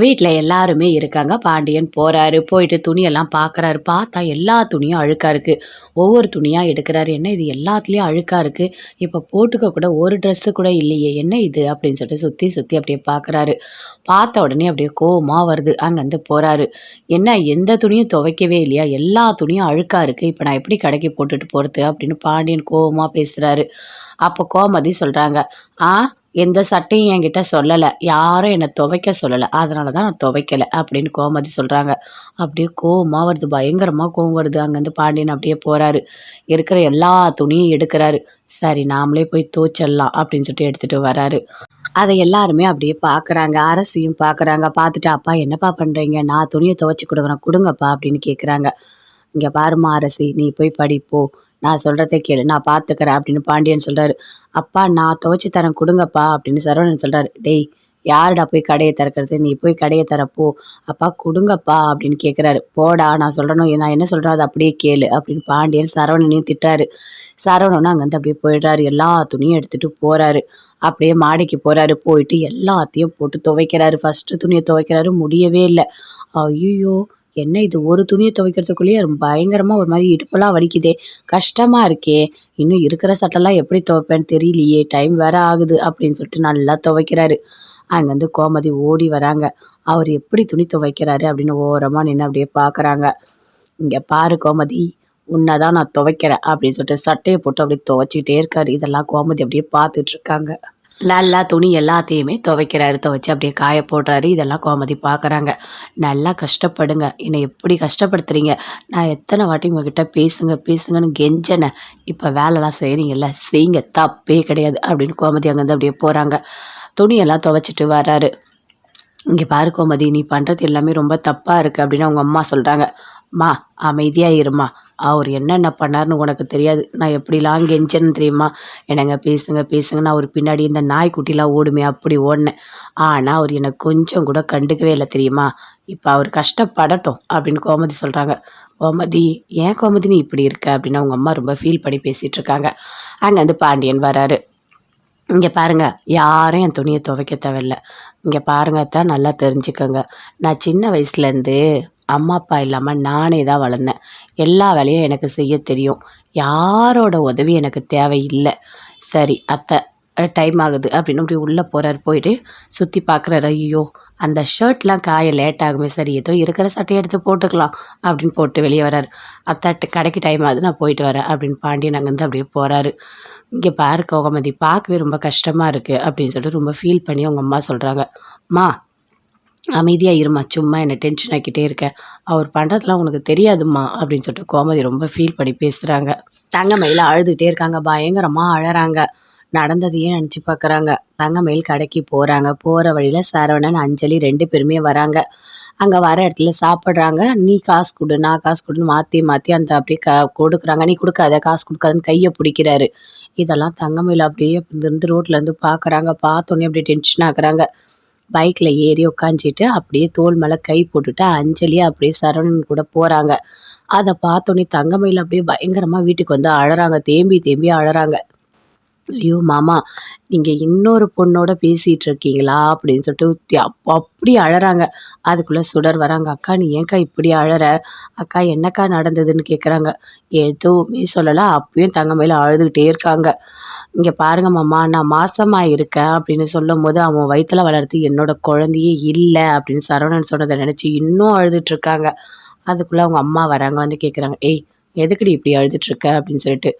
வீட்ல எல்லாருமே இருக்காங்க. பாண்டியன் போறாரு. போயிட்டு துணியெல்லாம் பார்க்குறாரு. பார்த்தா எல்லா துணியும் அழுக்கா இருக்கு. ஒவ்வொரு துணியா எடுக்குறாரு. "என்ன இது எல்லாத்துலயும் அழுக்கா இருக்கு. இப்ப போட்டுக்க கூட ஒரு ட்ரெஸ்ஸு கூட இல்லையே! என்ன இது?" அப்படின்னு சொல்லிட்டு சுத்தி சுத்தி அப்படியே பார்க்குறாரு. பார்த்த உடனே அப்படியே கோவமா வருது. அங்கருந்து போறாரு. "என்ன எந்த துணியும் துவைக்கவே இல்லையா? எல்லா துணியும் அழுக்கா இருக்கு. இப்ப நான் எப்படி கடைக்கு போட்டுட்டு போறது?" அப்படின்னு பாண்டியன் கோவமா பேசுறாரு. அப்போ கோமதி சொல்றாங்க, "ஆ எந்த சட்டையும் என்கிட்ட சொல்லல. யாரும் என்ன துவைக்க சொல்லல. அதனால தான் நான் துவைக்கல." அப்படின்னு கோமதி சொல்றாங்க. அப்படியே கோவமா வருது. பயங்கரமா கோவம் வருது. அங்கருந்து பாண்டியன் அப்படியே போறாரு. இருக்கிற எல்லா துணியும் எடுக்குறாரு. சரி நாமளே போய் துவச்சிடலாம் அப்படின்னு சொல்லிட்டு எடுத்துட்டு வராரு. அத எல்லாருமே அப்படியே பார்க்குறாங்க. அரசியும் பார்க்குறாங்க. பார்த்துட்டு, "அப்பா என்னப்பா பண்றீங்க? நான் துணிய துவைச்சு குடுக்குறேன். குடுங்கப்பா" அப்படின்னு கேட்குறாங்க. "இங்க பாரும்மா அரசி, நீ போய் படி போ. நான் சொல்றத கேளு. நான் பார்த்துக்கிறேன்" அப்படின்னு பாண்டியன் சொல்றாரு. "அப்பா நான் துவைச்சு தரேன் குடுங்கப்பா" அப்படின்னு சரவணன் சொல்றாரு. "டேய் யாருடா போய் கடைய திறக்கிறது? நீ போய் கடைய திற போ." "அப்பா குடுங்கப்பா" அப்படின்னு கேட்குறாரு. "போடா நான் என்ன சொல்றேன் அத அப்படியே கேளு" அப்படின்னு பாண்டியன் சரவணனையும் திட்டுறாரு. சரவணனும் அங்கேருந்து அப்படியே போயிடுறாரு. எல்லா துணியும் எடுத்துட்டு போறாரு. அப்படியே மாடிக்கு போறாரு. போயிட்டு எல்லாத்தையும் போட்டு துவைக்கிறாரு. ஃபர்ஸ்ட்டு துணிய துவைக்கிறாரு. முடியவே இல்ல. ஐய்யயோ! என்ன இது ஒரு துணிய துவைக்கிறதுக்குள்ளேயே பயங்கரமா ஒரு மாரி இடுப்பெல்லாம் வலிக்குதே! கஷ்டமா இருக்கே! இன்னும் இருக்கிற சட்டெல்லாம் எப்படி துவைப்பேன்னு தெரியலையே! டைம் வேற ஆகுது அப்படின்னு சொல்லிட்டு நல்லா துவைக்கிறாரு. அங்கேருந்து கோமதி ஓடி வராங்க. அவரு எப்படி துணி துவைக்கிறாரு அப்படின்னு ஓரமா நின்னு அப்படியே பார்க்குறாங்க. "இங்க பாரு கோமதி, உன்ன தான் நான் துவைக்கிறேன்" அப்படின்னு சொல்லிட்டு சட்டைய போட்டு அப்படியே துவைச்சுக்கிட்டே இருக்காரு. இதெல்லாம் கோமதி அப்படியே பார்த்துட்டு இருக்காங்க. நல்லா துணி எல்லாத்தையுமே துவைக்கிறாரு. துவைச்சு அப்படியே காய போடுறாரு. இதெல்லாம் கோமதி பார்க்குறாங்க. "நல்லா கஷ்டப்படுங்க. என்னை எப்படி கஷ்டப்படுத்துறீங்க? நான் எத்தனை வாட்டி உங்ககிட்ட பேசுங்க பேசுங்கன்னு கெஞ்சனேன். இப்ப வேலைலாம் செய்றீங்கல்ல, செய்யுங்க. தப்பே கிடையாது" அப்படின்னு கோமதி அங்கேருந்து அப்படியே போறாங்க. துணியெல்லாம் துவைச்சிட்டு வராரு. "இங்க பாரு கோமதி, நீ பண்றது எல்லாமே ரொம்ப தப்பா இருக்கு" அப்படின்னு அவங்க அம்மா சொல்றாங்க. "அம்மா அமைதியா இரும்மா. அவரு என்னென்ன பண்ணாருன்னு உனக்கு தெரியாது. நான் எப்படிலாம் கெஞ்சேன்னு தெரியுமா? என்னங்க பேசுங்க பேசுங்கன்னு அவரு பின்னாடி இந்த நாய்க்குட்டிலாம் ஓடுமே அப்படி ஓடுனேன். ஆனா அவரு என்ன கொஞ்சம் கூட கண்டுக்கவே இல்ல தெரியுமா? இப்ப அவரு கஷ்டப்படட்டும்" அப்படின்னு கோமதி சொல்றாங்க. "கோமதி, ஏன் கோமதி நீ இப்படி இருக்க?" அப்படின்னு அவங்க அம்மா ரொம்ப ஃபீல் பண்ணி பேசிட்டு இருக்காங்க. அங்கேருந்து பாண்டியன் வராரு. "இங்க பாருங்க, யாரும் என் துணிய துவைக்க தேவையில்ல. இங்க பாருங்க அத்த, நல்லா தெரிஞ்சுக்கங்க. நான் சின்ன வயசுலேருந்து அம்மா, அப்பா இல்லாம நானே தான் வளர்ந்தேன். எல்லா வேலையும் எனக்கு செய்ய தெரியும். யாரோட உதவி எனக்கு தேவையில்ல. சரி அத்த, டைம் ஆகுது" அப்படின்னு அப்படி உள்ள போறாரு. போயிட்டு சுத்தி பார்க்குறாரு. ஐயோ! அந்த ஷர்ட்லாம் காய லேட் ஆகுமே. சரி ஏதோ இருக்கிற சட்டைய எடுத்து போட்டுக்கலாம் அப்படின்னு போட்டு வெளிய வராரு. "அத்த கடைக்கு டைம் ஆகுது. நான் போயிட்டு வரேன்" அப்படின்னு பாண்டியன் அங்கேருந்து அப்படியே போறாரு. "இங்க பாரு கோமதி, பார்க்கவே ரொம்ப கஷ்டமா இருக்கு" அப்படின்னு சொல்லிட்டு ரொம்ப ஃபீல் பண்ணி அவங்க அம்மா சொல்றாங்க. "அம்மா அமைதியா இரும்மா. சும்மா என்ன டென்ஷன் ஆக்கிட்டே இருக்க. அவர் பண்றதெல்லாம் உனக்கு தெரியாதும்மா" அப்படின்னு சொல்லிட்டு கோமதி ரொம்ப ஃபீல் பண்ணி பேசுறாங்க. தங்கமயில அழுதுகிட்டே இருக்காங்க. பயங்கரமா அழறாங்க. நடந்ததையே நெனச்சு பார்க்குறாங்க. தங்கமயில் கடைக்கு போறாங்க. போற வழியில சரவணன், அஞ்சலி 2 பேருமே வராங்க. அங்க வர இடத்துல சாப்பிடுறாங்க. "நீ காசு குடு, நான் காசு குடுன்னு" மாத்தி மாத்தி அந்த அப்படியே கொடுக்குறாங்க. "நீ குடுக்காத, காசு குடுக்காதன்னு" கைய புடிக்கிறாரு. இதெல்லாம் தங்கமயில் அப்படியே இருந்து ரோட்ல இருந்து பார்க்குறாங்க. பார்த்தோனே அப்படியே டென்ஷன் ஆகுறாங்க. பைக்ல ஏறி உட்காந்துட்டு அப்படியே தோள் மேல கை போட்டுட்டு அஞ்சலி அப்படியே சரவணன் கூட போறாங்க. அத பார்த்தோனே தங்கமயில் அப்படியே பயங்கரமா வீட்டுக்கு வந்து அழறாங்க. தேம்பி தேம்பி அழறாங்க. "ஐயோ! மாமா, நீங்க இன்னொரு பொண்ணோட பேசிட்டு இருக்கீங்களா?" அப்படின்னு சொல்லிட்டு அப்படி அழறாங்க. அதுக்குள்ள சுடர் வராங்க. "அக்கா நீ ஏன்க்கா இப்படி அழற? அக்கா என்னக்கா நடந்ததுன்னு?" கேட்குறாங்க. எதுவுமே சொல்லல. அப்பயும் தங்கமயில அழுதுகிட்டே இருக்காங்க. "இங்க பாருங்க மாமா, நான் மாசமா இருக்கேன்" அப்படின்னு சொல்லும்போது, அவன் வயித்துல வளர்றது என்னோட குழந்தையே இல்ல அப்படின்னு சரவணன் சொன்னத நினைச்சு இன்னும் அழுதுட்டு இருக்காங்க. அதுக்குள்ள அவங்க அம்மா வராங்க. வந்து கேட்குறாங்க. "ஏய் எதுக்குடி இப்படி அழுதுட்டு இருக்க?" அப்படின்னு சொல்லிட்டு.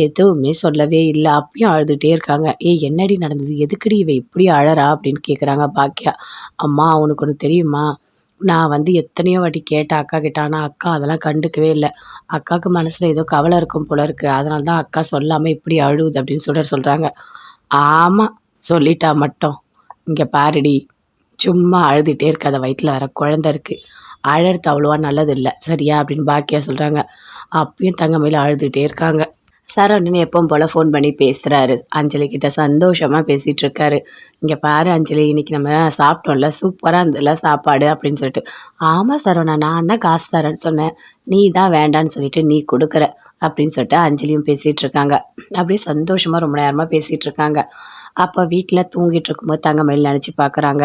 எதுவுமே சொல்லவே இல்ல. அப்பயும் அழுதுட்டே இருக்காங்க. "ஏய் என்னடி நடந்தது? எதுக்குடி இவ இப்படி அழறா?" அப்படின்னு கேட்குறாங்க பாக்கியா. "அம்மா உனக்கு ஒண்ணு தெரியுமா? நான் வந்து எத்தனையோ வாட்டி கேட்டேன் அக்காகிட்ட. ஆனா அக்கா அதெல்லாம் கண்டுக்கவே இல்ல. அக்காவுக்கு மனசுல ஏதோ கவலை இருக்கும் போல இருக்கு. அதனால தான் அக்கா சொல்லாம இப்படி அழுவுது" அப்படின்னு சொல்றாங்க. "ஆமா, சொல்லிட்டா மட்டும். இங்க பாருடி, சும்மா அழுதுட்டே இருக்காத. வயித்துல வேற குழந்தை இருக்கு. அழறது அவ்வளவா நல்லதில்ல. சரியா?" அப்படின்னு பாக்கியா சொல்றாங்க. அப்பயும் தங்கமயில அழுதுட்டே இருக்காங்க. சரவணன் எப்பவும் போல ஃபோன் பண்ணி பேசுறாரு. அஞ்சலி கிட்ட சந்தோஷமா பேசிட்டு இருக்காரு. "இங்க பாரு அஞ்சலி, இன்னைக்கு நம்ம சாப்பிட்டோம்ல, சூப்பரா இருந்ததுல்ல சாப்பாடு" அப்படின்னு சொல்லிட்டு. "ஆமா சரவணா, நான் தான் காசு தரேன்னு சொன்னேன். நீ தான் வேண்டான்னு சொல்லிட்டு நீ குடுக்குற" அப்படின்னு சொல்லிட்டு அஞ்சலியும் பேசிட்டு இருக்காங்க. அப்படியே சந்தோஷமா ரொம்ப நேரமா பேசிட்டு இருக்காங்க. அப்ப வீட்ல தூங்கிட்டு இருக்கும்போது தங்கமயில் நெனச்சு பார்க்குறாங்க.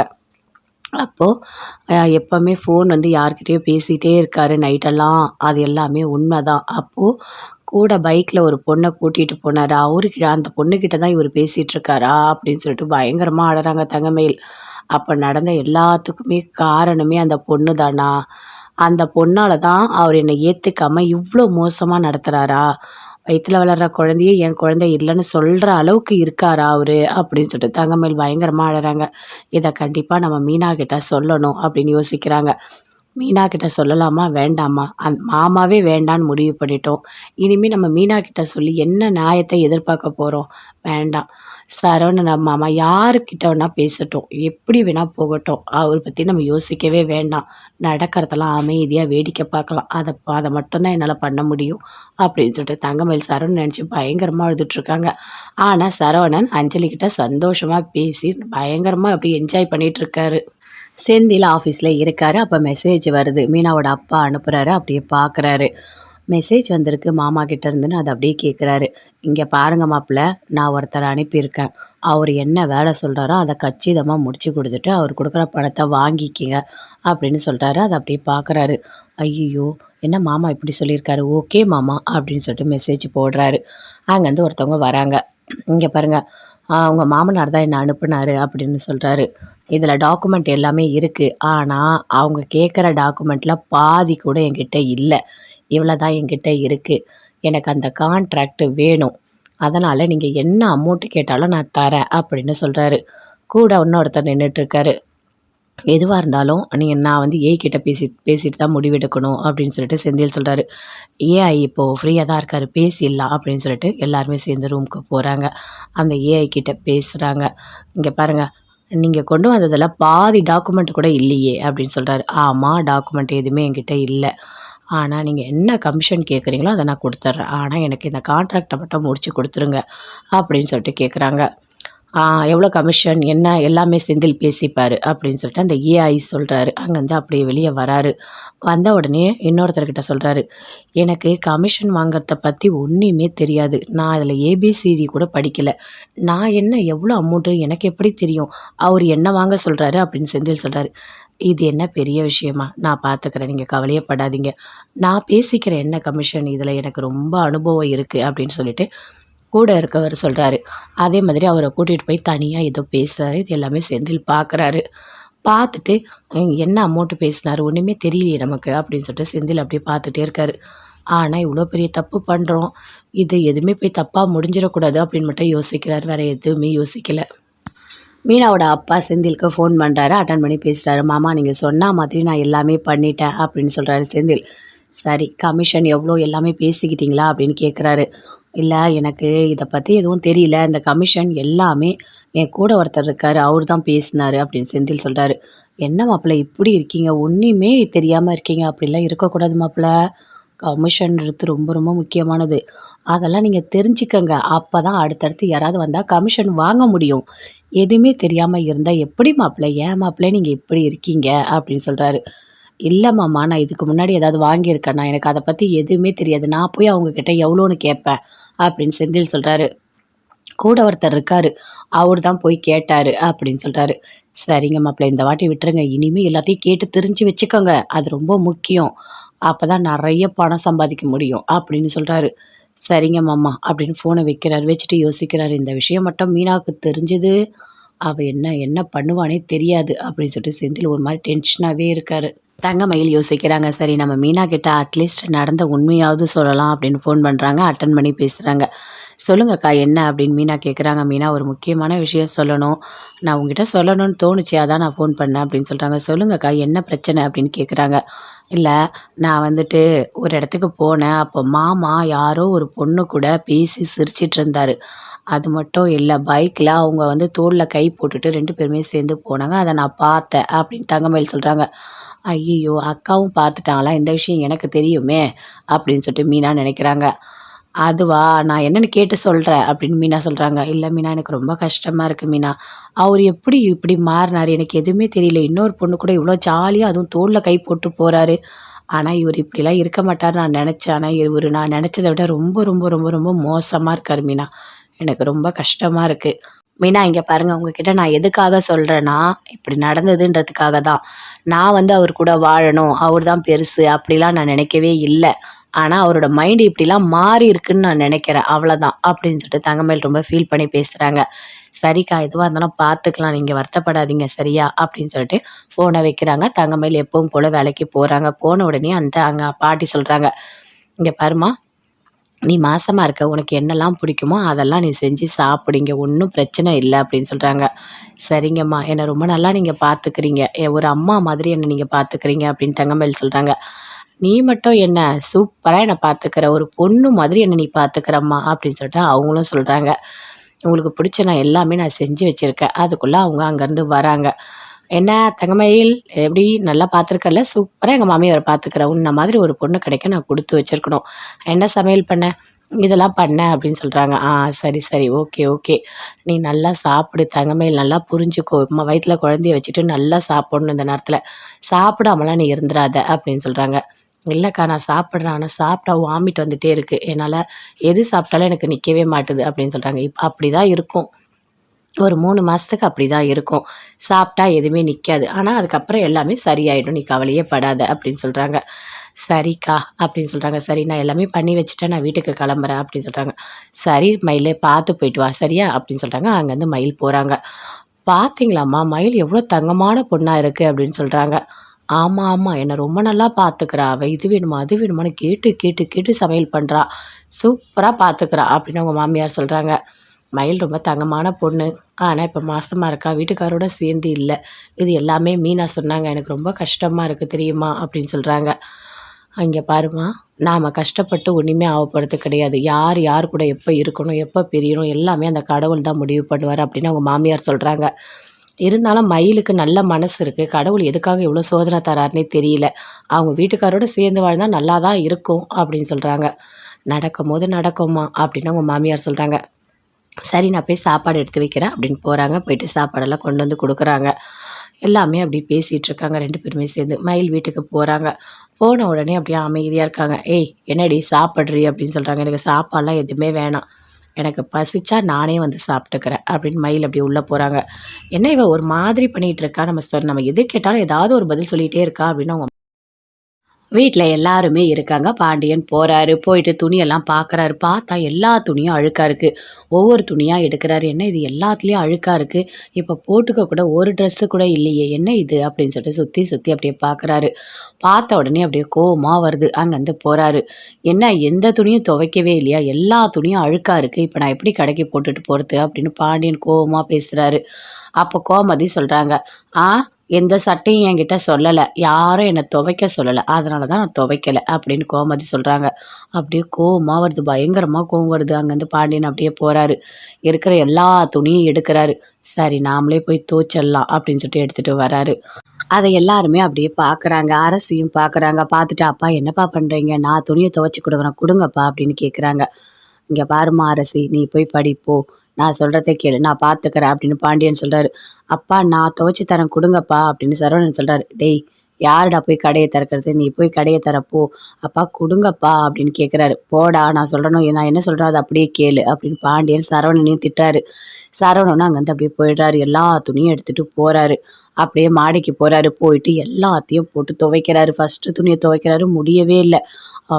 அப்போது எப்போவுமே ஃபோன் வந்து யார்கிட்டயோ பேசிகிட்டே இருக்காரு நைட்டெல்லாம். அது எல்லாமே உண்மைதான். அப்போது கூட பைக்கில் ஒரு பொண்ணை கூட்டிகிட்டு போனார். அவருக்கிட்ட அந்த பொண்ணுக்கிட்ட தான் இவர் பேசிகிட்ருக்காரா அப்படின்னு சொல்லிட்டு பயங்கரமாக அழறாங்க தங்கமயில். அப்போ நடந்த எல்லாத்துக்குமே காரணமே அந்த பொண்ணு தானா? அந்த பொண்ணால தான் அவர் என்னை ஏற்றுக்காம இவ்வளோ மோசமாக நடத்துகிறாரா? வயித்துல வளர்ற குழந்தையே என் குழந்தை இல்லைன்னு சொல்கிற அளவுக்கு இருக்காரா அவரு? அப்படின்னு சொல்லிட்டு தங்கமயில் பயங்கரமாக அழறாங்க. இதை கண்டிப்பாக நம்ம மீனா கிட்ட சொல்லணும் அப்படின்னு யோசிக்கிறாங்க. மீனா கிட்ட சொல்லலாமா வேண்டாமா? மாமாவே வேண்டான்னு முடிவு பண்ணிட்டோம். இனிமேல் நம்ம மீனா கிட்ட சொல்லி என்ன நியாயத்தை எதிர்பார்க்க போகிறோம்? வேண்டாம். சரவணன் மாமா யாருக்கிட்ட வேணால் பேசட்டும், எப்படி வேணால் போகட்டும், அவரை பற்றி நம்ம யோசிக்கவே வேண்டாம். நடக்கிறதெல்லாம் அமைதியாக வேடிக்கை பார்க்கலாம். அதை மட்டும்தான் என்னால் பண்ண முடியும் அப்படின்னு சொல்லிட்டு தங்கமயில் சரவணன் நினச்சி பயங்கரமாக அழுதுட்ருக்காங்க. ஆனால் சரவணன் அஞ்சலி கிட்ட சந்தோஷமாக பேசி பயங்கரமாக அப்படி என்ஜாய் பண்ணிகிட்ருக்காரு. செந்தில் ஆஃபீஸில் இருக்கார். அப்போ மெசேஜ் வருது. மீனாவோட அப்பா அனுப்புகிறாரு. அப்படியே பார்க்குறாரு. மெசேஜ் வந்திருக்கு மாமா கிட்ட இருந்துன்னு அதை அப்படியே கேட்குறாரு. இங்கே பாருங்க மாப்பிள்ள, நான் ஒருத்தரை அனுப்பியிருக்கேன். அவர் என்ன வேலை சொல்கிறாரோ அதை கச்சிதமாக முடிச்சு கொடுத்துட்டு அவர் கொடுக்குற பணத்தை வாங்கிக்கிங்க அப்படின்னு சொல்கிறாரு. அதை அப்படியே பார்க்குறாரு. ஐயோ, என்ன மாமா இப்படி சொல்லியிருக்காரு? ஓகே மாமா அப்படின்னு சொல்லிட்டு மெசேஜ் போடுறாரு. அங்கேருந்து ஒருத்தவங்க வராங்க. இங்கே பாருங்கள், உங்கள் மாமனார் தான் என்னை அனுப்புனாரு அப்படின்னு சொல்கிறாரு. இதில் டாக்குமெண்ட் எல்லாமே இருக்குது. ஆனால் அவங்க கேட்குற டாக்குமெண்ட்டில் பாதி கூட என்கிட்ட இல்லை. இவ்வளோ தான் என்கிட்ட இருக்குது. எனக்கு அந்த கான்ட்ராக்ட் வேணும். அதனால் நீங்கள் என்ன அமௌண்ட்டு கேட்டாலும் நான் தரேன் அப்படின்னு சொல்கிறாரு. கூட இன்னொருத்தர் நின்றுட்டுருக்காரு. எதுவாக இருந்தாலும் நான் வந்து ஏஐ கிட்ட பேசிட்டு தான் முடிவெடுக்கணும் அப்படின்னு சொல்லிட்டு செந்தில் சொல்கிறாரு. ஏஐ இப்போது ஃப்ரீயாக தான் இருக்கார், பேசிடலாம் அப்படின்னு சொல்லிட்டு எல்லாருமே சேர்ந்து ரூமுக்கு போகிறாங்க. அந்த ஏஐ கிட்ட பேசுகிறாங்க. இங்கே பாருங்கள், நீங்கள் கொண்டு வந்ததில் பாதி டாக்குமெண்ட் கூட இல்லையே அப்படின்னு சொல்கிறாரு. ஆமாம், டாக்குமெண்ட் எதுவுமே என்கிட்ட இல்லை. ஆனால் நீங்கள் என்ன கமிஷன் கேட்குறீங்களோ அதை நான் கொடுத்துட்றேன். ஆனால் எனக்கு இந்த கான்ட்ராக்டை மட்டும் முடிச்சு கொடுத்துருங்க அப்படின்னு சொல்லிட்டு கேட்குறாங்க. எவ்வளோ கமிஷன் என்ன எல்லாமே செந்தில் பேசிப்பார் அப்படின்னு சொல்லிட்டு அந்த ஏஐ சொல்கிறாரு. அங்கேருந்து அப்படியே வெளியே வராரு. வந்த உடனே இன்னொருத்தர்கிட்ட சொல்கிறாரு. எனக்கு கமிஷன் வாங்கிறத பற்றி ஒன்றுமே தெரியாது. நான் அதில் ஏபிசிடி கூட படிக்கலை. நான் என்ன எவ்வளோ அமௌண்ட்டு எனக்கு எப்படி தெரியும்? அவர் என்ன வாங்க சொல்கிறாரு அப்படின்னு செந்தில் சொல்கிறாரு. இது என்ன பெரிய விஷயமா? நான் பார்த்துக்கிறேன், நீங்கள் கவலையே படாதீங்க. நான் பேசிக்கிறேன் என்ன கமிஷன், இதில் எனக்கு ரொம்ப அனுபவம் இருக்குது அப்படின்னு சொல்லிட்டு கூட இருக்கவர் சொல்கிறாரு. அதே மாதிரி அவரை கூட்டிகிட்டு போய் தனியாக ஏதோ பேசுகிறாரு. இது எல்லாமே செந்தில் பார்க்குறாரு. பார்த்துட்டு என்ன அமௌண்ட்டு பேசினார் ஒன்றுமே தெரியலையே நமக்கு அப்படின்னு சொல்லிட்டு செந்தில் அப்படியே பார்த்துட்டே இருக்காரு. ஆனால் இவ்வளோ பெரிய தப்பு பண்ணுறோம், இது எதுவுமே போய் தப்பாக முடிஞ்சிடக்கூடாது அப்படின்னு மட்டும் யோசிக்கிறார். வேறு எதுவுமே யோசிக்கலை. மீனாவோட அப்பா செந்திலுக்கு ஃபோன் பண்ணுறாரு. அட்டன் பண்ணி பேசுகிறாரு. மாமா, நீங்கள் சொன்ன மாதிரி நான் எல்லாமே பண்ணிட்டேன் அப்படின்னு சொல்கிறாரு செந்தில். சரி, கமிஷன் எவ்வளோ எல்லாமே பேசிக்கிட்டீங்களா அப்படின்னு கேட்குறாரு. இல்லை, எனக்கு இதை பற்றி எதுவும் தெரியல. இந்த கமிஷன் எல்லாமே என் கூட ஒருத்தர் இருக்கார், அவர் தான் பேசினார் அப்படின்னு செந்தில் சொல்கிறாரு. என்ன மாப்பிள்ளை இப்படி இருக்கீங்க? ஒன்றுமே தெரியாமல் இருக்கீங்க. அப்படிலாம் இருக்கக்கூடாது மாப்பிள்ளை. கமிஷன்றது ரொம்ப ரொம்ப முக்கியமானது. அதெல்லாம் நீங்கள் தெரிஞ்சுக்கங்க. அப்போ தான் அடுத்தடுத்து யாராவது வந்தால் கமிஷன் வாங்க முடியும். எதுவுமே தெரியாமல் இருந்தால் எப்படி மாப்பிள்ளை? ஏன் மாப்பிள்ளை நீங்கள் இப்படி இருக்கீங்க அப்படின்னு சொல்கிறாரு. இல்லை மாமா, நான் இதுக்கு முன்னாடி ஏதாவது வாங்கியிருக்கேன்னா? எனக்கு அதை பற்றி எதுவுமே தெரியாது. நான் போய் அவங்கக்கிட்ட எவ்வளோன்னு கேட்பேன் அப்படின்னு செந்தில் சொல்கிறாரு. கூட ஒருத்தர் இருக்கார், அவர் தான் போய் கேட்டார் அப்படின்னு சொல்கிறாரு. சரிங்க மாப்பிள்ளை, இந்த வாட்டி விட்டுருங்க. இனிமேல் எல்லாத்தையும் கேட்டு தெரிஞ்சு வச்சுக்கோங்க. அது ரொம்ப முக்கியம். அப்போ தான் நிறைய பணம் சம்பாதிக்க முடியும் அப்படின்னு சொல்கிறாரு. சரிங்க மாமா அப்படின்னு ஃபோனை வைக்கிறாரு. வச்சுட்டு யோசிக்கிறாரு. இந்த விஷயம் மட்டும் மீனாவுக்கு தெரிஞ்சது, அவள் என்ன என்ன பண்ணுவானே தெரியாது அப்படின்னு சொல்லிட்டு செந்தில் ஒரு மாதிரி டென்ஷனாகவே இருக்கார். தங்கமயில் யோசிக்கிறாங்க. சரி, நம்ம மீனா கிட்ட அட்லீஸ்ட் நடந்த உண்மையாவது சொல்லலாம் அப்படின்னு ஃபோன் பண்ணுறாங்க. அட்டன் பண்ணி பேசுகிறாங்க. சொல்லுங்கக்கா என்ன அப்படின்னு மீனா கேட்குறாங்க. மீனா, ஒரு முக்கியமான விஷயம் சொல்லணும். நான் உங்ககிட்ட சொல்லணும்னு தோணுச்சு, அதான் நான் ஃபோன் பண்ணேன் அப்படின்னு சொல்கிறாங்க. சொல்லுங்கக்கா என்ன பிரச்சனை அப்படின்னு கேட்குறாங்க. இல்லை, நான் வந்துட்டு ஒரு இடத்துக்கு போனேன். அப்போ மாமா யாரோ ஒரு பொண்ணு கூட பேசி சிரிச்சிட்டு இருந்தார். அது மட்டும் இல்லை, பைக்கில் அவங்க வந்து தோளில் கை போட்டுட்டு 2 பேருமே சேர்ந்து போனாங்க. அதை நான் பார்த்தேன் அப்படின்னு தங்கமயில் சொல்கிறாங்க. ஐயோ, அக்காவும் பார்த்துட்டாங்களா? இந்த விஷயம் எனக்கு தெரியுமே அப்படின்னு சொல்லிட்டு மீனா நினைக்கிறாங்க. அதுவா, நான் என்னென்னு கேட்டு சொல்கிறேன் அப்படின்னு மீனா சொல்கிறாங்க. இல்லை மீனா, எனக்கு ரொம்ப கஷ்டமாக இருக்குது மீனா. அவர் எப்படி இப்படி மாறினார் எனக்கு எதுவுமே தெரியல. இன்னொரு பொண்ணு கூட இவ்வளோ ஜாலியாக அதுவும் தோளில் கை போட்டு போகிறாரு. ஆனால் இவர் இப்படிலாம் இருக்க மாட்டார் நான் நினச்சேன். ஆனால் இவர் நான் நினச்சதை விட ரொம்ப ரொம்ப ரொம்ப ரொம்ப மோசமாக இருக்கார் மீனா. எனக்கு ரொம்ப கஷ்டமாக இருக்குது. மீனா இங்கே பாருங்க உங்ககிட்ட நான் எதுக்காக சொல்கிறேன்னா இப்படி நடந்ததுன்றதுக்காக தான். நான் வந்து அவர் கூட வாழணும், அவர் தான் பெருசு அப்படிலாம் நான் நினைக்கவே இல்லை. ஆனால் அவரோட மைண்டு இப்படிலாம் மாறி இருக்குன்னு நான் நினைக்கிறேன் அவ்வளோதான் அப்படின்னு சொல்லிட்டு தங்கமயில் ரொம்ப ஃபீல் பண்ணி பேசுகிறாங்க. சரிக்கா எதுவாக இருந்தாலும் பார்த்துக்கலாம், நீங்கள் வருத்தப்படாதீங்க சரியா அப்படின்னு சொல்லிட்டு ஃபோனை வைக்கிறாங்க. தங்கமயில் எப்பவும் போல் வேலைக்கு போகிறாங்க. போன உடனே அங்கே பாட்டி சொல்கிறாங்க, இங்கே பாருமா, நீ மாசமா இருக்க. உனக்கு என்னெல்லாம் பிடிக்குமோ அதெல்லாம் நீ செஞ்சு சாப்பிடு. இங்க ஒண்ணும் பிரச்சனை இல்ல அப்படின்னு சொல்றாங்க. சரிங்கம்மா. என்ன ரொம்ப நல்லா நீங்க பார்த்துக்கிறீங்க. ஒரு அம்மா மாதிரி என்ன நீங்க பார்த்துக்கிறீங்க அப்படின்னு தங்கமயில் சொல்றாங்க. நீ மட்டும் என்ன சூப்பரா என்ன பார்த்துக்கிற. ஒரு பொண்ணு மாதிரி என்ன நீ பார்த்துக்கிறம்மா அப்படின்னு சொல்லிட்டு அவங்களும் சொல்றாங்க. உங்களுக்கு பிடிச்ச நான் எல்லாமே நான் செஞ்சு வச்சிருக்கேன். அதுக்குள்ள அவங்க அங்கேருந்து வராங்க. என்ன தங்கமயில் எப்படி நல்லா பார்த்துருக்கல்ல? சூப்பரா எங்க மாமியார பார்த்துக்கிற. உன்ன மாதிரி ஒரு பொண்ணு கிடைக்க நான் குடுத்து வச்சிருக்கணும். என்ன சமையல் பண்ண? இதெல்லாம் பண்ணேன் அப்படின்னு சொல்றாங்க. சரி, சரி. Okay, okay. நீ நல்லா சாப்பிடு தங்கமயில். நல்லா புரிஞ்சுக்கோ. வயித்துல குழந்தைய வச்சுட்டு நல்லா சாப்பிடணும் இந்த நேரத்துல. சாப்பிடாமலாம் நீ இருந்துறாத அப்படின்னு சொல்றாங்க. இல்லக்கா நான் சாப்பிடுறேன். ஆனா சாப்பிட்டா வாமிட் வந்துட்டே இருக்கு. என்னால எது சாப்பிட்டாலும் எனக்கு நிக்கவே மாட்டுது அப்படின்னு சொல்றாங்க. அப்படிதான் இருக்கும். ஒரு 3 மாசத்துக்கு அப்படிதான் இருக்கும். சாப்பிட்டா எதுவுமே நிக்காது. ஆனா அதுக்கப்புறம் எல்லாமே சரியாயிடும். நீ கவலையே படாத அப்படின்னு சொல்றாங்க. சரிக்கா அப்படின்னு சொல்றாங்க. சரி நான் எல்லாமே பண்ணி வச்சுட்டேன். நான் வீட்டுக்கு கிளம்புறேன் அப்படின்னு சொல்றாங்க. சரி மயிலே பார்த்து போயிட்டு வா சரியா அப்படின்னு சொல்றாங்க. அங்கேருந்து மயில் போறாங்க. பார்த்தீங்களாம்மா மயில் எவ்வளோ தங்கமான பொண்ணா இருக்கு அப்படின்னு சொல்றாங்க. ஆமா, ஆமா. என்ன ரொம்ப நல்லா பார்த்துக்கிறா அவ. இது வேணுமா, அது வேணுமான்னு கேட்டு கேட்டு கேட்டு சமையல் பண்றா. சூப்பரா பார்த்துக்கிறா அப்படின்னு அவங்க மாமியார் சொல்றாங்க. மயில் ரொம்ப தங்கமான பொண்ணு. ஆனா இப்ப மாசமா இருக்கா. வீட்டுக்காரோட சேர்ந்து இல்ல. இது எல்லாமே மீனா சொன்னாங்க. எனக்கு ரொம்ப கஷ்டமா இருக்கு தெரியுமா? அப்படின்னு சொல்றாங்க. அங்க பாரும்மா, நாம கஷ்டப்பட்டு ஒண்ணுமே ஆகப்போறது கிடையாது. யார் யார் கூட எப்ப இருக்கணும், எப்ப பிரியணும் எல்லாமே அந்த கடவுள் தான் முடிவு பண்ணுவாரு அப்படின்னு அவங்க மாமியார் சொல்றாங்க. இருந்தாலும் மயிலுக்கு நல்ல மனசு இருக்கு. கடவுள் எதுக்காக இவ்வளோ சோதனை தராருன்னே தெரியல. அவங்க வீட்டுக்காரோட சேர்ந்து வாழ்ந்தா நல்லா தான் இருக்கும் அப்படின்னு சொல்றாங்க. நடக்கும்போது நடக்கும்மா அப்படின்னு அவங்க மாமியார் சொல்றாங்க. சரி நான் போய் சாப்பாடு எடுத்து வைக்கிறேன் அப்படின்னு போகிறாங்க. போயிட்டு சாப்பாடெல்லாம் கொண்டு வந்து கொடுக்குறாங்க. எல்லாமே அப்படி பேசிகிட்டு இருக்காங்க 2 பேருமே சேர்ந்து. மயில் வீட்டுக்கு போகிறாங்க. போன உடனே அப்படியே அமைதியாக இருக்காங்க. ஏய் என்னடி சாப்பிட்றி அப்படின்னு சொல்கிறாங்க. எனக்கு சாப்பாடெலாம் எதுவுமே வேணாம். எனக்கு பசிச்சா நானே வந்து சாப்பிட்டுக்கிறேன் அப்படின்னு மயில் அப்படி உள்ளே போகிறாங்க. என்ன இவ ஒரு மாதிரி பண்ணிகிட்டு இருக்கா, நம்ம எது கேட்டாலும் ஏதாவது ஒரு பதில் சொல்லிகிட்டே இருக்கா அப்படின்னு அவங்க வீட்ல எல்லாருமே இருக்காங்க. பாண்டியன் போறாரு. போயிட்டு துணியெல்லாம் பார்க்குறாரு. பார்த்தா எல்லா துணியும் அழுக்கா இருக்கு. ஒவ்வொரு துணியா எடுக்குறாரு. என்ன இது எல்லாத்துலயும் அழுக்கா இருக்கு. இப்ப போட்டுக்க கூட ஒரு ட்ரெஸ்ஸு கூட இல்லையே. என்ன இது? அப்படின்னு சொல்லிட்டு சுத்தி சுத்தி அப்படியே பார்க்குறாரு. பார்த்த உடனே அப்படியே கோவமா வருது. அங்கருந்து போறாரு. என்ன எந்த துணியும் துவைக்கவே இல்லையா? எல்லா துணியும் அழுக்கா இருக்கு. இப்ப நான் எப்படி கடைக்கு போட்டுட்டு போறது? அப்படின்னு பாண்டியன் கோவமா பேசுறாரு. அப்போ கோமதி சொல்றாங்க. ஆ எந்த சட்டையும் என்கிட்ட சொல்லல. யாரும் என்ன துவைக்க சொல்லல. அதனால தான் நான் துவைக்கல அப்படின்னு கோமதி சொல்றாங்க. அப்படியே கோவமா வருது. பயங்கரமா கோவம் வருது. அங்கேருந்து பாண்டியன் அப்படியே போறாரு. இருக்கிற எல்லா துணியும் எடுக்கிறாரு. சரி நாமளே போய் துவைச்சிடலாம் அப்படின்னு சொல்லிட்டு எடுத்துட்டு வராரு. அதை எல்லாருமே அப்படியே பார்க்குறாங்க. அரசியும் பார்க்குறாங்க. பார்த்துட்டு அப்பா என்னப்பா பண்ணுறீங்க? நான் துணியை துவைச்சி கொடுக்குறேன் கொடுங்கப்பா அப்படின்னு கேட்குறாங்க. இங்கே பாரும்மா அரசி, நீ போய் படி போ. நான் சொல்கிறத கேளு. நான் பார்த்துக்கிறேன் அப்படின்னு பாண்டியன் சொல்கிறாரு. அப்பா நான் துவைச்சி தரேன் கொடுங்கப்பா அப்படின்னு சரவணன் சொல்கிறாரு. டேய் யாருடா போய் கடையை திறக்கிறது? நீ போய் கடையை திறப்போ. அப்பா கொடுங்கப்பா அப்படின்னு கேட்குறாரு. போடா நான் சொல்கிறேனோ நான் என்ன சொல்கிறேன் அதை அப்படியே கேளு அப்படின்னு பாண்டியன் சரவணனையும் திட்டாரு. சரவணனும் அங்கேருந்து அப்படியே போயிடுறாரு. எல்லா துணியும் எடுத்துகிட்டு போகிறாரு. அப்படியே மாடிக்கு போகிறாரு. போயிட்டு எல்லாத்தையும் போட்டு துவைக்கிறாரு. ஃபஸ்ட்டு துணியை துவைக்கிறாரு. முடியவே இல்லை.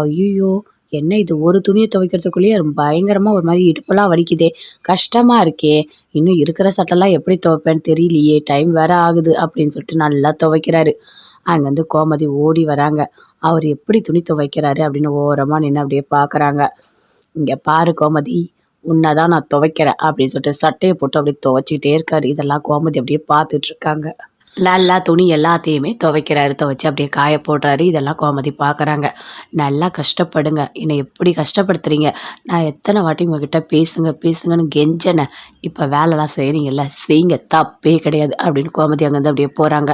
ஐயோ என்ன இது ஒரு துணியை துவைக்கிறதுக்குள்ளேயே பயங்கரமாக ஒரு மாதிரி இடுப்பெல்லாம் வலிக்குதே, கஷ்டமாக இருக்கே, இன்னும் இருக்கிற சட்டெல்லாம் எப்படி துவைப்பேன்னு தெரியலையே, டைம் வேற ஆகுது அப்படின்னு சொல்லிட்டு நல்லா துவைக்கிறாரு. அங்கேருந்து கோமதி ஓடி வராங்க. அவர் எப்படி துணி துவைக்கிறாரு அப்படின்னு ஓரமாக நின்று அப்படியே பார்க்குறாங்க. இங்கே பாரு கோமதி, உன்னை தான் நான் துவைக்கிறேன் அப்படின்னு சொல்லிட்டு சட்டையை போட்டு அப்படியே துவைச்சிக்கிட்டே இருக்காரு. இதெல்லாம் கோமதி அப்படியே பார்த்துட்டு இருக்காங்க. நல்லா துணி எல்லாத்தையுமே துவைக்கிறாரு. துவைச்சு அப்படியே காய போடுறாரு. இதெல்லாம் கோமதி பார்க்குறாங்க. நல்லா கஷ்டப்படுங்க. என்னை எப்படி கஷ்டப்படுத்துறீங்க? நான் எத்தனை வாட்டி உங்ககிட்ட பேசுங்க பேசுங்கன்னு கெஞ்சனேன். இப்போ வேலைலாம் செய்கிறீங்கல்ல, செய்யுங்க தப்பே கிடையாது அப்படின்னு கோமதி அங்கேருந்து அப்படியே போகிறாங்க.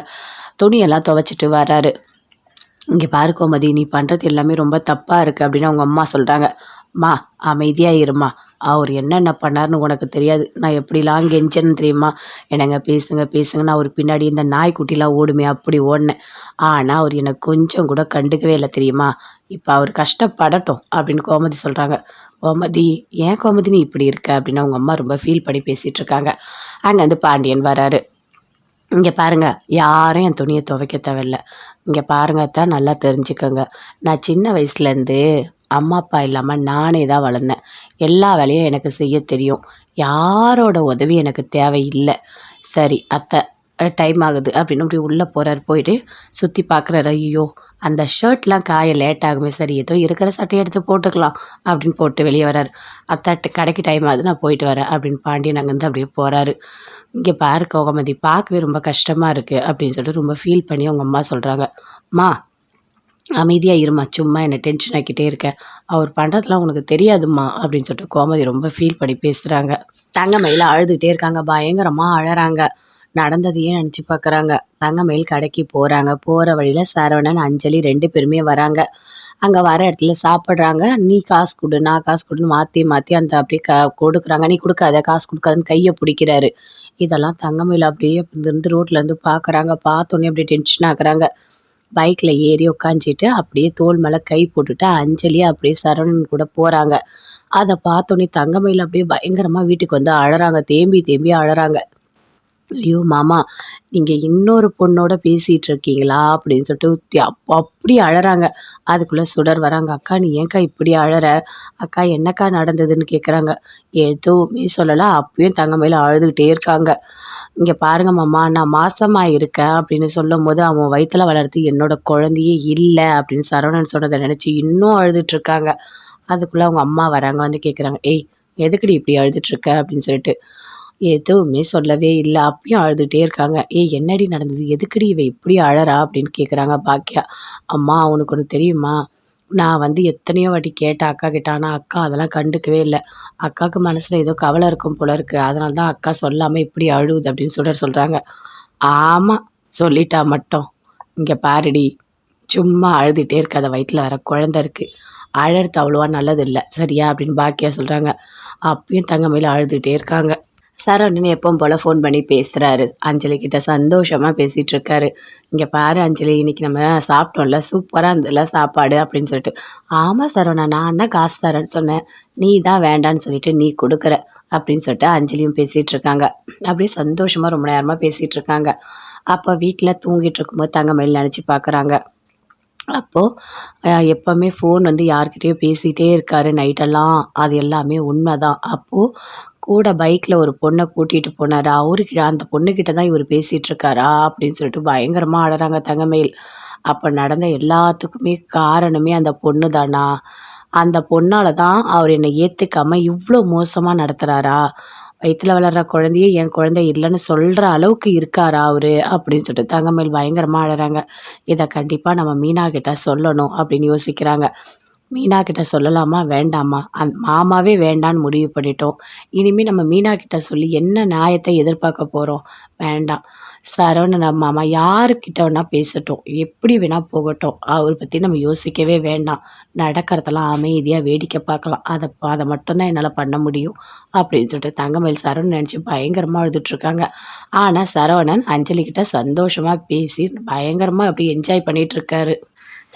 துணியெல்லாம் துவைச்சிட்டு வர்றாரு. இங்கே பாரு கோமதி, நீ பண்ணுறது எல்லாமே ரொம்ப தப்பாக இருக்குது அப்படின்னு அவங்க அம்மா சொல்கிறாங்க. அம்மா அமைதியாக இருமா, அவர் என்னென்ன பண்ணாருன்னு உனக்கு தெரியாது. நான் எப்படிலாம் கெஞ்சேன்னு தெரியுமா? என்னங்க பேசுங்க பேசுங்க, நான் அவர் பின்னாடி இந்த நாய்க்குட்டிலாம் ஓடுமே அப்படி ஓடினேன். ஆனால் அவர் என்னை கொஞ்சம் கூட கண்டுக்கவே இல்லை தெரியுமா? இப்போ அவர் கஷ்டப்படட்டும் அப்படின்னு கோமதி சொல்கிறாங்க. கோமதி, ஏன் கோமதி நீ இப்படி இருக்க அப்படின்னு அவங்க அம்மா ரொம்ப ஃபீல் பண்ணி பேசிகிட்டு இருக்காங்க. அங்கேருந்து பாண்டியன் வராரு. இங்கே பாருங்க, யாரும் என் துணியை துவைக்க தேவையில்ல. இங்கே பாருங்க அத்தை, நல்லா தெரிஞ்சுக்கோங்க. நான் சின்ன வயசுலேருந்து அம்மா அப்பா இல்லாமல் நானே தான் வளர்ந்தேன். எல்லா வேலையும் எனக்கு செய்ய தெரியும். யாரோட உதவி எனக்கு தேவையில்லை. சரி அத்தை, டைம் ஆகுது அப்படின்னு அப்படி உள்ளே போகிறாரு. போயிட்டு சுற்றி பார்க்குறாரு. ஐயோ, அந்த ஷர்ட்லாம் காய லேட் ஆகுமே, சரி ஏதோ இருக்கிற சட்டையை எடுத்து போட்டுக்கலாம் அப்படின்னு போட்டு வெளியே வராரு. அத்தை, கடைக்கு டைம் ஆகுது, நான் போயிட்டு வரேன் அப்படின்னு பாண்டியன் அங்கேருந்து அப்படியே போகிறாரு. இங்கே பாரு கோமதி, பார்க்கவே ரொம்ப கஷ்டமாக இருக்குது அப்படின்னு சொல்லிட்டு ரொம்ப ஃபீல் பண்ணி அவங்க அம்மா சொல்கிறாங்க. அம்மா அமைதியாக இருமா, சும்மா என்னை டென்ஷன் ஆக்கிட்டே இருக்க, அவர் பண்ணுறதுலாம் உனக்கு தெரியாதும்மா அப்படின்னு சொல்லிட்டு கோமதி ரொம்ப ஃபீல் பண்ணி பேசுகிறாங்க. தங்கமயில் அழுதுகிட்டே இருக்காங்க, பயங்கரமாக அழறாங்க. நடந்ததையே நினச்சி பார்க்குறாங்க. தங்கமயில் கடைக்கு போகிறாங்க. போகிற வழியில் சரவணன், அஞ்சலி 2 பேருமே வராங்க. அங்கே வர இடத்துல சாப்பிட்றாங்க. நீ காசு கொடு, நான் காசு கொடுன்னு மாற்றி மாற்றி அந்த அப்படியே கொடுக்குறாங்க. நீ கொடுக்காத, காசு கொடுக்காதுன்னு கையை பிடிக்கிறாரு. இதெல்லாம் தங்கமயில் அப்படியே இருந்து ரோட்லேருந்து பார்க்குறாங்க. பார்த்தோன்னே அப்படியே டென்ஷன் ஆகுறாங்க. பைக்கில் ஏறி உட்காந்துட்டு அப்படியே தோள் மேலே கை போட்டுட்டு அஞ்சலி அப்படியே சரவணன் கூட போகிறாங்க. அதை பார்த்தோன்னே தங்கமயில் அப்படியே பயங்கரமாக வீட்டுக்கு வந்து அழறாங்க. தேம்பி தேம்பி அழறாங்க. ஐயோ மாமா, நீங்கள் இன்னொரு பொண்ணோட பேசிகிட்டு இருக்கீங்களா அப்படின்னு சொல்லிட்டு அப்படி அழறாங்க. அதுக்குள்ளே சுடர் வராங்க. அக்கா நீ ஏன்க்கா இப்படி அழற? அக்கா என்னக்கா நடந்ததுன்னு கேட்குறாங்க. எதுவுமே சொல்லலை. அப்பயும் தங்கமயில் அழுதுகிட்டே இருக்காங்க. இங்கே பாருங்க மாமா, நான் மாசமாக இருக்கேன் அப்படின்னு சொல்லும் போது அவன் வயிற்றில் வளர்த்து என்னோட குழந்தையே இல்லை அப்படின்னு சரவணன் சொன்னதை நினச்சி இன்னும் அழுதுட்ருக்காங்க. அதுக்குள்ளே அவங்க அம்மா வராங்க. வந்து கேட்குறாங்க, ஏய் எதுக்குடி இப்படி அழுதுட்ருக்க அப்படின்னு சொல்லிட்டு. எதுவுமே சொல்லவே இல்லை. அப்பயும் அழுதுகிட்டே இருக்காங்க. ஏய் என்னடி நடந்தது? எதுக்குடி இவ இப்படி அழறா அப்படின்னு கேட்குறாங்க பாக்கியா. அம்மா அவனுக்கு ஒன்று தெரியுமா? நான் வந்து எத்தனையோ வாட்டி கேட்டேன் அக்கா கிட்ட, ஆனால் அக்கா அதெல்லாம் கண்டுக்கவே இல்லை. அக்காவுக்கு மனசில் ஏதோ கவலை இருக்கும் போல இருக்குது, அதனால தான் அக்கா சொல்லாமல் இப்படி அழுகுது அப்படின்னு சொல்கிறாங்க. ஆமாம், சொல்லிட்டா மட்டும். இங்கே பாருடி, சும்மா அழுதுகிட்டே இருக்காத, வயிற்றில் வர குழந்த இருக்குது, அழறது அவ்வளோவா நல்லதில்லை சரியா அப்படின்னு பாக்கியா சொல்கிறாங்க. அப்பயும் தங்கமயில் அழுதுகிட்டே இருக்காங்க. சரவணன் எப்பவும் போல் ஃபோன் பண்ணி பேசுகிறாரு. அஞ்சலி கிட்ட சந்தோஷமாக பேசிகிட்டு இருக்காரு. இங்கே பாரு அஞ்சலி, இன்றைக்கி நம்ம சாப்பிட்டோம்ல, சூப்பராக இருந்ததில்ல சாப்பாடு அப்படின்னு சொல்லிட்டு. ஆமாம் சரவணா, நான் தான் காசு தரேன்னு சொன்னேன், நீ தான் வேண்டான்னு சொல்லிட்டு நீ கொடுக்குற அப்படின்னு சொல்லிட்டு அஞ்சலியும் பேசிகிட்டு இருக்காங்க. அப்படியே சந்தோஷமாக ரொம்ப நேரமாக பேசிகிட்டு இருக்காங்க. அப்போ வீட்டில் தூங்கிட்டு இருக்கும்போது தங்கமயில் நினச்சி பார்க்குறாங்க. அப்போது எப்போவுமே ஃபோன் வந்து யார்கிட்டயோ பேசிகிட்டே இருக்காரு நைட்டெல்லாம், அது எல்லாமே உண்மை தான். அப்போது கூட பைக்கில் ஒரு பொண்ணை கூட்டிகிட்டு போனார், அவருக்கிட்ட அந்த பொண்ணுக்கிட்ட தான் இவர் பேசிகிட்டு இருக்காரா அப்படின்னு சொல்லிட்டு பயங்கரமாக அழறாங்க தங்கமயில். அப்போ நடந்த எல்லாத்துக்குமே காரணமே அந்த பொண்ணு தானா? அந்த பொண்ணால் தான் அவர் என்னை ஏற்றுக்காமல் இவ்வளோ மோசமாக நடத்துகிறாரா? வயிற்றில் வளர்கிற குழந்தையே என் குழந்தை இல்லைன்னு சொல்கிற அளவுக்கு இருக்காரா அவர் அப்படின்னு சொல்லிட்டு தங்கமயில் பயங்கரமாக அழறாங்க. இதை கண்டிப்பாக நம்ம மீனா கிட்ட சொல்லணும் அப்படின்னு யோசிக்கிறாங்க. மீனா கிட்ட சொல்லலாமா வேண்டாமா? மாமாவே வேண்டான்னு முடிவு பண்ணிட்டோம். இனிமேல் நம்ம மீனா கிட்ட சொல்லி என்ன நியாயத்தை எதிர்பார்க்க போகிறோம்? வேண்டாம். சரவணன் மாமா யாருக்கிட்ட வேணால் பேசட்டும், எப்படி வேணால் போகட்டும், அவரை பற்றி நம்ம யோசிக்கவே வேண்டாம். நடக்கிறதெல்லாம் அமைதியாக வேடிக்கை பார்க்கலாம். அதை மட்டும்தான் என்னால் பண்ண முடியும் அப்படின்னு சொல்லிட்டு தங்கமயில் சரவணன் நினச்சி பயங்கரமாக அழுதுட்ருக்காங்க. ஆனால் சரவணன் அஞ்சலிக்கிட்ட சந்தோஷமாக பேசி பயங்கரமாக அப்படி என்ஜாய் பண்ணிகிட்ருக்காரு.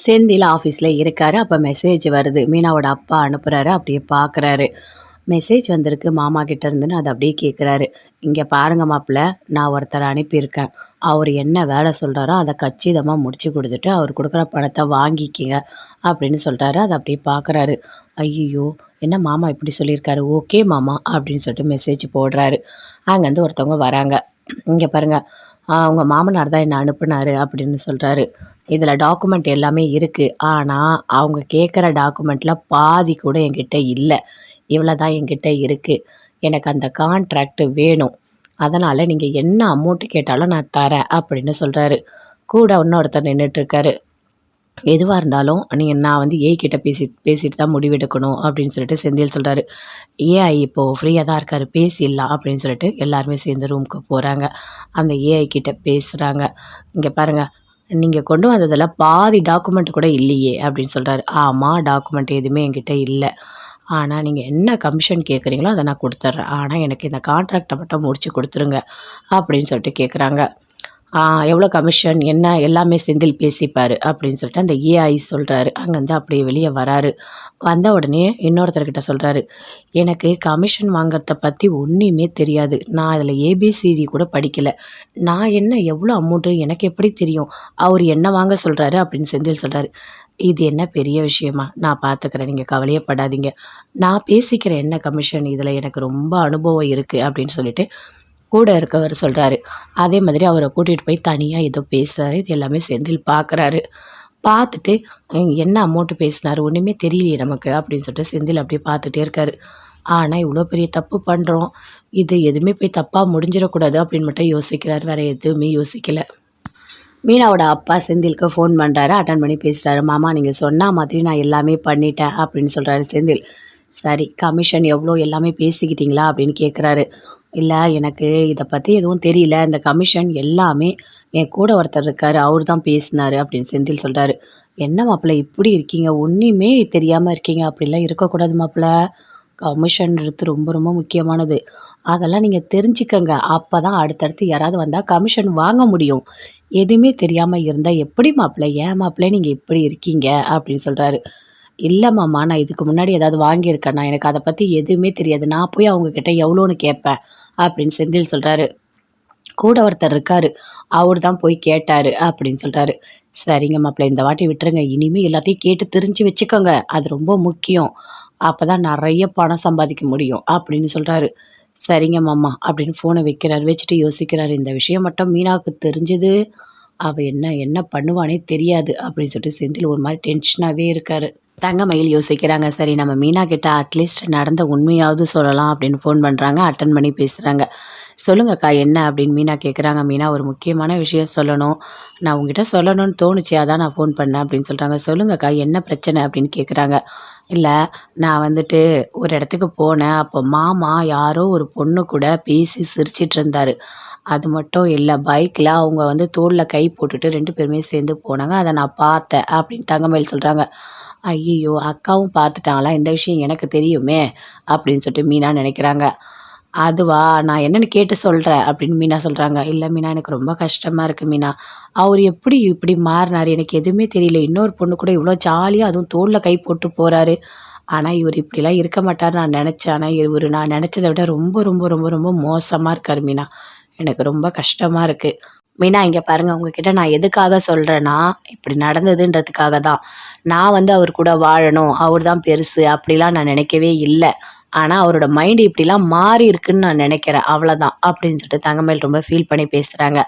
செந்தில் ஆஃபீஸில் இருக்கார். அப்போ மெசேஜ் வருது. மீனாவோட அப்பா அனுப்புகிறாரு. அப்படியே பார்க்குறாரு. மெசேஜ் வந்திருக்கு மாமா கிட்ட இருந்துன்னு அதை அப்படியே கேட்குறாரு. இங்கே பாருங்க மாப்பிள்ள, நான் ஒருத்தரை அனுப்பியிருக்கேன். அவர் என்ன வேலை சொல்கிறாரோ அதை கச்சிதமாக முடிச்சு கொடுத்துட்டு அவர் கொடுக்குற பணத்தை வாங்கிக்கிங்க அப்படின்னு சொல்கிறாரு. அதை அப்படியே பார்க்குறாரு. ஐயோ, என்ன மாமா இப்படி சொல்லியிருக்காரு, ஓகே மாமா அப்படின்னு சொல்லிட்டு மெசேஜ் போடுறாரு. அங்கேருந்து ஒருத்தவங்க வராங்க. இங்கே பாருங்கள், அவங்க மாமனார் தான் என்னை அனுப்புனாரு அப்படின்னு சொல்கிறாரு. இதில் டாக்குமெண்ட் எல்லாமே இருக்குது, ஆனால் அவங்க கேட்குற டாக்குமெண்ட்டில் பாதி கூட என்கிட்ட இல்லை, இவ்வளோ தான் என்கிட்ட இருக்குது. எனக்கு அந்த கான்ட்ராக்ட் வேணும், அதனால் நீங்கள் என்ன அமௌண்ட்டு கேட்டாலும் நான் தரேன் அப்படின்னு சொல்கிறாரு. கூட இன்னொருத்தர் நின்றுட்டுருக்காரு. எதுவாக இருந்தாலும் நான் வந்து ஏஐ கிட்ட பேசிட்டு தான் முடிவெடுக்கணும் அப்படின்னு சொல்லிட்டு செந்தில் சொல்கிறாரு. ஏஐ இப்போது ஃப்ரீயாக தான் இருக்கார், பேசிடலாம் அப்படின்னு சொல்லிட்டு எல்லாருமே சேர்ந்து ரூமுக்கு போகிறாங்க. அந்த ஏஐ கிட்ட பேசுகிறாங்க. இங்கே பாருங்கள், நீங்கள் கொண்டு வந்ததில் பாதி டாக்குமெண்ட் கூட இல்லையே அப்படின்னு சொல்கிறாரு. ஆமாம், டாக்குமெண்ட் எதுவுமே என்கிட்ட இல்லை. ஆனால் நீங்கள் என்ன கமிஷன் கேட்குறீங்களோ அதை நான் கொடுத்துட்றேன். ஆனால் எனக்கு இந்த கான்ட்ராக்டை மட்டும் முடிச்சு கொடுத்துருங்க அப்படின்னு சொல்லிட்டு கேட்குறாங்க. எவ்வளோ கமிஷன் என்ன எல்லாமே செந்தில் பேசிப்பார் அப்படின்னு சொல்லிட்டு அந்த ஏஐ சொல்கிறாரு. அங்கேருந்து அப்படியே வெளியே வராரு. வந்த உடனே இன்னொருத்தர்கிட்ட சொல்கிறாரு, எனக்கு கமிஷன் வாங்குறத பற்றி ஒன்றுமே தெரியாது. நான் அதில் ஏபிசிடி கூட படிக்கலை. நான் என்ன எவ்வளோ அமௌண்ட்டு எனக்கு எப்படி தெரியும்? அவர் என்ன வாங்க சொல்கிறாரு அப்படின்னு செந்தில் சொல்கிறாரு. இது என்ன பெரிய விஷயமா? நான் பார்த்துக்கிறேன், நீங்கள் கவலையே படாதீங்க. நான் பேசிக்கிறேன் என்ன கமிஷன், இதில் எனக்கு ரொம்ப அனுபவம் இருக்குது அப்படின்னு சொல்லிட்டு கூட இருக்கவர் சொல்கிறாரு. அதே மாதிரி அவரை கூட்டிகிட்டு போய் தனியாக ஏதோ பேசுகிறாரு. இது எல்லாமே செந்தில் பார்க்குறாரு. பார்த்துட்டு என்ன அமௌண்ட்டு பேசினார் ஒன்றுமே தெரியலையே நமக்கு அப்படின்னு சொல்லிட்டு செந்தில் அப்படியே பார்த்துட்டே இருக்காரு. ஆனால் இவ்வளோ பெரிய தப்பு பண்ணுறோம், இது எதுவுமே போய் தப்பாக முடிஞ்சிடக்கூடாது அப்படின்னு மட்டும் யோசிக்கிறார். வேறு எதுவுமே யோசிக்கலை. மீனாவோட அப்பா செந்திலுக்கு ஃபோன் பண்ணுறாரு. அட்டன் பண்ணி பேசுகிறாரு. மாமா, நீங்கள் சொன்ன மாதிரி நான் எல்லாமே பண்ணிட்டேன் அப்படின்னு சொல்கிறாரு செந்தில். சரி, கமிஷன் எவ்வளோ எல்லாமே பேசிக்கிட்டீங்களா அப்படின்னு கேட்குறாரு. இல்லை, எனக்கு இதை பற்றி எதுவும் தெரியல. இந்த கமிஷன் எல்லாமே என் கூட ஒருத்தர் இருக்கார், அவர் தான் பேசினார் அப்படின்னு செந்தில் சொல்கிறாரு. என்ன மாப்பிள்ளை இப்படி இருக்கீங்க, ஒன்றுமே தெரியாமல் இருக்கீங்க? அப்படிலாம் இருக்கக்கூடாது மாப்பிள்ளை. கமிஷன்றது ரொம்ப ரொம்ப முக்கியமானது. அதெல்லாம் நீங்கள் தெரிஞ்சுக்கங்க. அப்போ தான் அடுத்தடுத்து யாராவது வந்தால் கமிஷன் வாங்க முடியும். எதுவுமே தெரியாமல் இருந்தால் எப்படி மாப்பிள்ளை? ஏன் மாப்பிள்ளை நீங்கள் இப்படி இருக்கீங்க அப்படின்னு சொல்கிறாரு. இல்லை மாமா, நான் இதுக்கு முன்னாடி ஏதாவது வாங்கியிருக்கேன்னா எனக்கு அதை பற்றி எதுவுமே தெரியாது. நான் போய் அவங்கக்கிட்ட எவ்வளோன்னு கேட்பேன் அப்படின்னு செந்தில் சொல்கிறாரு. கூட ஒருத்தர் இருக்காரு, அவர் தான் போய் கேட்டார் அப்படின்னு சொல்கிறாரு. சரிங்க மாப்பிள்ளை, இந்த வாட்டி விட்டுருங்க. இனிமேல் எல்லாத்தையும் கேட்டு தெரிஞ்சு வச்சுக்கோங்க, அது ரொம்ப முக்கியம். அப்போ தான் நிறைய பணம் சம்பாதிக்க முடியும் அப்படின்னு சொல்கிறாரு. சரிங்க மாமா அப்படின்னு ஃபோனை வைக்கிறாரு. வச்சுட்டு யோசிக்கிறாரு. இந்த விஷயம் மட்டும் மீனாவுக்கு தெரிஞ்சது, அவள் என்ன என்ன பண்ணுவானே தெரியாது அப்படின்னு சொல்லிட்டு செந்தில் ஒரு மாதிரி டென்ஷனாகவே இருக்காரு. தங்கமயில் யோசிக்கிறாங்க. சரி, நம்ம மீனா கிட்ட அட்லீஸ்ட் நடந்த உண்மையாவது சொல்லலாம் அப்படின்னு ஃபோன் பண்ணுறாங்க. அட்டன் பண்ணி பேசுகிறாங்க. சொல்லுங்கக்கா என்ன அப்படின்னு மீனா கேட்குறாங்க. மீனா, ஒரு முக்கியமான விஷயம் சொல்லணும். நான் உங்ககிட்ட சொல்லணும்னு தோணுச்சு, அதான் நான் ஃபோன் பண்ணேன் அப்படின்னு சொல்கிறாங்க. சொல்லுங்கக்கா என்ன பிரச்சனை அப்படின்னு கேட்குறாங்க. இல்லை, நான் வந்துட்டு ஒரு இடத்துக்கு போனேன். அப்போ மாமா யாரோ ஒரு பொண்ணு கூட பேசி சிரிச்சிட்டு இருந்தார். அது மட்டும் இல்லை, பைக்கில் அவங்க வந்து தோளில் கை போட்டுட்டு 2 பேருமே சேர்ந்து போனாங்க. அதை நான் பார்த்தேன் அப்படின்னு தங்கமயில் சொல்கிறாங்க. ஐயோ, அக்காவும் பார்த்துட்டாங்களா? இந்த விஷயம் எனக்கு தெரியுமே அப்படின்னு சொல்லிட்டு மீனா நினைக்கிறாங்க. அதுவா, நான் என்னன்னு கேட்டு சொல்கிறேன் அப்படின்னு மீனா சொல்கிறாங்க. இல்லை மீனா, எனக்கு ரொம்ப கஷ்டமாக இருக்குது மீனா. அவர் எப்படி இப்படி மாறினார் எனக்கு எதுவுமே தெரியல. இன்னொரு பொண்ணு கூட இவ்வளோ ஜாலியாக அதுவும் தோளில் கை போட்டு போகிறாரு. ஆனால் இவர் இப்படிலாம் இருக்க மாட்டார் நான் நினச்சேன். ஆனால் இவர் நான் நினச்சதை விட ரொம்ப ரொம்ப ரொம்ப ரொம்ப மோசமாக இருக்கார் மீனா. எனக்கு ரொம்ப கஷ்டமாக இருக்குது. மீனா, இங்கே பாருங்கள், உங்ககிட்ட நான் எதுக்காக சொல்கிறேன்னா, இப்படி நடந்ததுன்றதுக்காக தான். நான் வந்து அவர் கூட வாழணும், அவர் தான் பெருசு அப்படிலாம் நான் நினைக்கவே இல்லை. ஆனால் அவரோட மைண்டு இப்படிலாம் மாறி இருக்குன்னு நான் நினைக்கிறேன், அவ்வளோதான் அப்படின்னு சொல்லிட்டு தங்கமயில் ரொம்ப ஃபீல் பண்ணி பேசுகிறாங்க.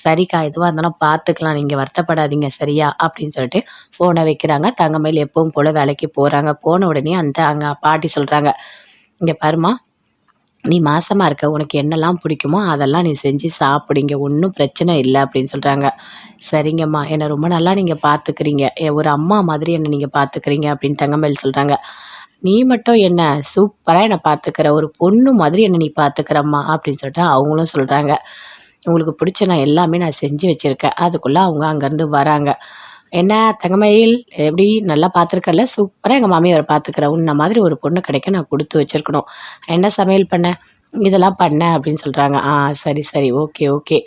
சரிக்கா, எதுவாக இருந்தாலும் பார்த்துக்கலாம், நீங்கள் வருத்தப்படாதீங்க சரியா அப்படின்னு சொல்லிட்டு ஃபோனை வைக்கிறாங்க. தங்கமயில் எப்பவும் போல் வேலைக்கு போகிறாங்க. போன உடனே அங்கே பாட்டி சொல்கிறாங்க, இங்கே பாருமா, நீ மாசமாக இருக்க, உனக்கு என்னெல்லாம் பிடிக்குமோ அதெல்லாம் நீ செஞ்சு சாப்பிடுங்க, ஒன்றும் பிரச்சனை இல்லை அப்படின்னு சொல்கிறாங்க. சரிங்கம்மா, என்னை ரொம்ப நல்லா நீங்கள் பார்த்துக்கிறீங்க, ஒரு அம்மா மாதிரி என்னை நீங்கள் பார்த்துக்கிறீங்க அப்படின்னு தங்கமயில் சொல்கிறாங்க. நீ மட்டும் என்ன, சூப்பராக என்னை பார்த்துக்கிற, ஒரு பொண்ணு மாதிரி என்னை நீ பார்த்துக்கிறம்மா அப்படின்னு சொல்லிட்டு அவங்களும் சொல்கிறாங்க. உங்களுக்கு பிடிச்ச நான் எல்லாமே நான் செஞ்சு வச்சுருக்கேன். அதுக்குள்ளே அவங்க அங்கேருந்து வராங்க. என்ன தங்கமயில், எப்படி நல்லா பார்த்துருக்கல? சூப்பராக எங்கள் மாமியாரை பார்த்துக்கிறேன். உன்ன மாதிரி ஒரு பொண்ணு கிடைக்க நான் கொடுத்து வச்சுருக்கணும். என்ன சமையல் பண்ண? இதெல்லாம் பண்ணேன் அப்படின்னு சொல்கிறாங்க. சரி சரி, ஓகே ஓகே.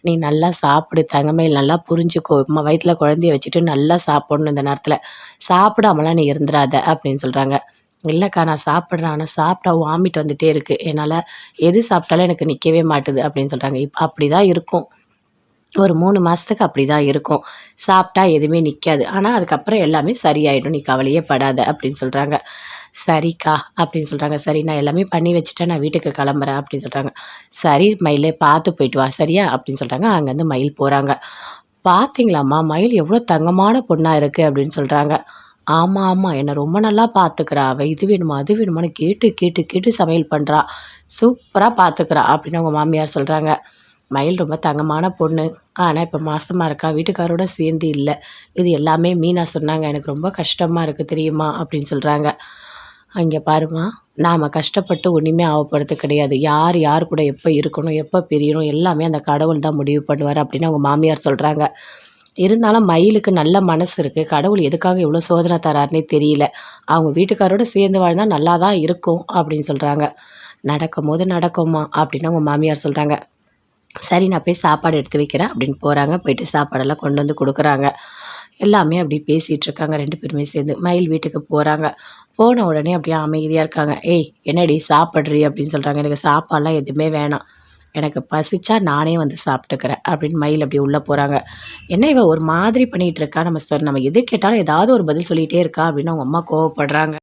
நீ நல்லா சாப்பிடு தங்கமயில், நல்லா புரிஞ்சுக்கோ. வயிற்றில் குழந்தைய வச்சுட்டு நல்லா சாப்பிடணும் இந்த நேரத்தில். சாப்பிடாமலாம் நீ இருந்துடாத அப்படின்னு சொல்கிறாங்க. இல்லைக்கா, நான் சாப்பிட்றேன், ஆனால் சாப்பிட்டா வாமிட் வந்துகிட்டே இருக்குது. என்னால் எது சாப்பிட்டாலும் எனக்கு நிற்கவே மாட்டுது அப்படின்னு சொல்கிறாங்க. அப்படி தான் இருக்கும், ஒரு 3 மாதத்துக்கு அப்படி தான் இருக்கும். சாப்பிட்டா எதுவுமே நிற்காது, ஆனால் அதுக்கப்புறம் எல்லாமே சரியாயிடும், நீ கவலையே படாத அப்படின்னு சொல்கிறாங்க. சரிக்கா அப்படின்னு சொல்கிறாங்க. சரி, நான் எல்லாமே பண்ணி வச்சுட்டேன், நான் வீட்டுக்கு கிளம்புறேன் அப்படின்னு சொல்கிறாங்க. சரி மயிலே, பார்த்து போயிட்டு வா சரியா அப்படின்னு சொல்கிறாங்க. அங்கேருந்து மயில் போகிறாங்க. பார்த்தீங்களாம்மா, மயில் எவ்வளோ தங்கமான பொண்ணாக இருக்குது அப்படின்னு சொல்கிறாங்க. ஆமாம் ஆமாம், என்னை ரொம்ப நல்லா பார்த்துக்கிறா அவள். இது வேணுமா அது வேணுமான்னு கேட்டு கேட்டு கேட்டு சமையல் பண்ணுறா, சூப்பராக பார்த்துக்கிறா அப்படின்னு அவங்க மாமியார் சொல்கிறாங்க. மயில் ரொம்ப தங்கமான பொண்ணு, ஆனால் இப்போ மாசமாக இருக்கா, வீட்டுக்காரோட சேர்ந்து இல்லை. இது எல்லாமே மீனா சொன்னாங்க, எனக்கு ரொம்ப கஷ்டமாக இருக்குது தெரியுமா அப்படின்னு சொல்கிறாங்க. அங்கே பாருமா, நாம் கஷ்டப்பட்டு ஒன்றுமே ஆகப்படுறது கிடையாது. யார் யார் கூட எப்போ இருக்கணும் எப்போ பிரியணும் எல்லாமே அந்த கடவுள் தான் முடிவு பண்ணுவார் அப்படின்னு அவங்க மாமியார் சொல்கிறாங்க. இருந்தாலும் மயிலுக்கு நல்ல மனசு இருக்குது. கடவுள் எதுக்காக இவ்வளோ சோதனை தராருன்னே தெரியல. அவங்க வீட்டுக்காரோட சேர்ந்து வாழ்ந்தா நல்லா தான் இருக்கும் அப்படின்னு சொல்கிறாங்க. நடக்கும்போது நடக்கும்மா அப்படின்னு அவங்க மாமியார் சொல்கிறாங்க. சரி நான் போய் சாப்பாடு எடுத்து வைக்கிறேன் அப்படின்னு போகிறாங்க. போயிட்டு சாப்பாடெல்லாம் கொண்டு வந்து கொடுக்குறாங்க. எல்லாமே அப்படி பேசிகிட்டு இருக்காங்க 2 பேருமே சேர்ந்து. மயில் வீட்டுக்கு போகிறாங்க. போன உடனே அப்படியே அமைதியாக இருக்காங்க. ஏய் என்னடி சாப்பிட்றி அப்படின்னு சொல்கிறாங்க. எனக்கு சாப்பாடெலாம் எதுவுமே வேணாம், எனக்கு பசிச்சா நானே வந்து சாப்பிட்டுக்கிறேன் அப்படின்னு மயில் அப்படி உள்ளே போகிறாங்க. என்ன இவ ஒரு மாதிரி பண்ணிகிட்டு இருக்கா, நம்ம எது கேட்டாலும் ஏதாவது ஒரு பதில் சொல்லிகிட்டே இருக்கா அப்படின்னு அவங்க அம்மா கோவப்படுறாங்க.